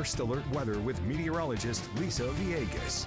First Alert Weather with meteorologist Lisa Villegas.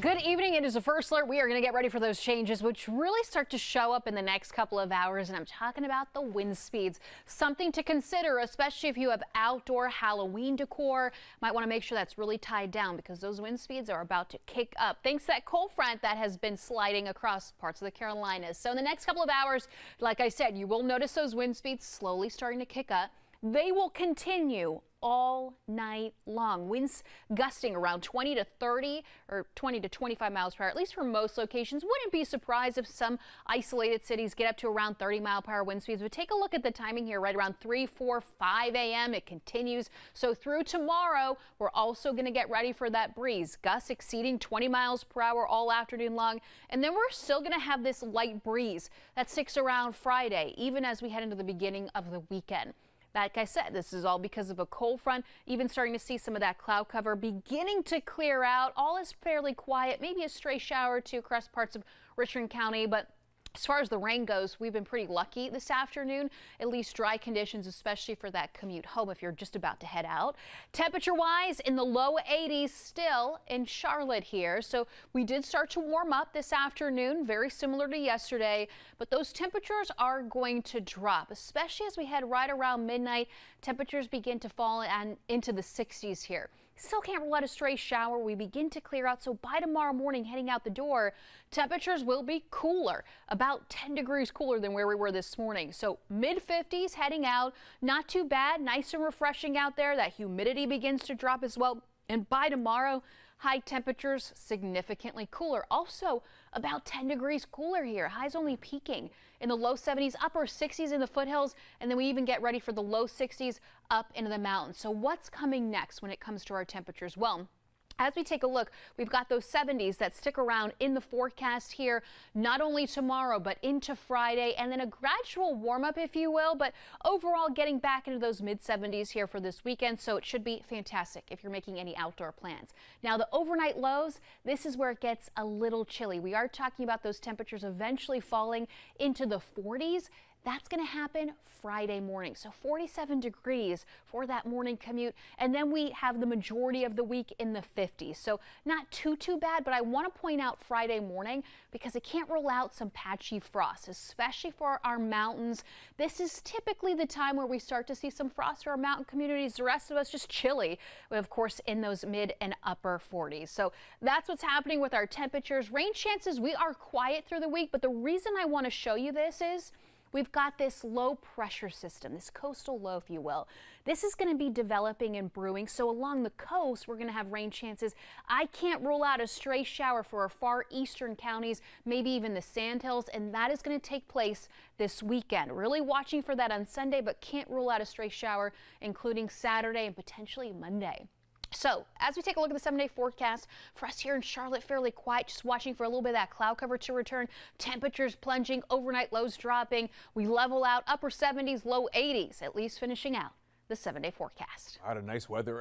Good evening. It is a First Alert. We are going to get ready for those changes, which really start to show up in the next couple of hours. And I'm talking about the wind speeds. Something to consider, especially if you have outdoor Halloween decor. Might want to make sure that's really tied down because those wind speeds are about to kick up. Thanks to that cold front that has been sliding across parts of the Carolinas. So in the next couple of hours, like I said, you will notice those wind speeds slowly starting to kick up. They will continue all night long. Winds gusting around 20 to 30 or 20 to 25 miles per hour, at least for most locations. Wouldn't be surprised if some isolated cities get up to around 30-mile-per-hour wind speeds. But take a look at the timing here, right around 3, 4, 5 a.m. It continues. So through tomorrow, we're also going to get ready for that breeze. Gusts exceeding 20 miles per hour all afternoon long. And then we're still going to have this light breeze that sticks around Friday, even as we head into the beginning of the weekend. Like I said, this is all because of a cold front, even starting to see some of that cloud cover beginning to clear out. All is fairly quiet, maybe a stray shower or two across parts of Richland County, but as far as the rain goes, we've been pretty lucky this afternoon, at least dry conditions, especially for that commute home if you're just about to head out. Temperature-wise, in the low 80s still in Charlotte here. So we did start to warm up this afternoon, very similar to yesterday, but those temperatures are going to drop, especially as we head right around midnight. Temperatures begin to fall and into the 60s here. Still can't rule out a stray shower. We begin to clear out, so by tomorrow morning heading out the door, temperatures will be cooler, about 10 degrees cooler than where we were this morning. So mid-50s heading out, not too bad, nice and refreshing out there. That humidity begins to drop as well. And by tomorrow, high temperatures significantly cooler. Also about 10 degrees cooler here. Highs only peaking in the low 70s, upper 60s in the foothills. And then we even get ready for the low 60s up into the mountains. So what's coming next when it comes to our temperatures? Well, as we take a look, we've got those 70s that stick around in the forecast here, not only tomorrow, but into Friday, and then a gradual warm up, if you will, but overall getting back into those mid 70s here for this weekend. So it should be fantastic if you're making any outdoor plans. Now, the overnight lows, this is where it gets a little chilly. We are talking about those temperatures eventually falling into the 40s. That's going to happen Friday morning. So 47 degrees for that morning commute. And then we have the majority of the week in the 50s. So not too bad, but I want to point out Friday morning because I can't rule out some patchy frost, especially for our mountains. This is typically the time where we start to see some frost for our mountain communities. The rest of us just chilly, but of course in those mid and upper 40s. So that's what's happening with our temperatures. Rain chances, we are quiet through the week, but the reason I want to show you this is we've got this low pressure system, this coastal low, if you will. This is going to be developing and brewing. So along the coast, we're going to have rain chances. I can't rule out a stray shower for our far eastern counties, maybe even the Sandhills, and that is going to take place this weekend. Really watching for that on Sunday, but can't rule out a stray shower, including Saturday and potentially Monday. So as we take a look at the 7-day forecast for us here in Charlotte, fairly quiet, just watching for a little bit of that cloud cover to return. Temperatures plunging, overnight lows dropping. We level out upper 70s, low 80s, at least finishing out the 7-day forecast. A lot of nice weather.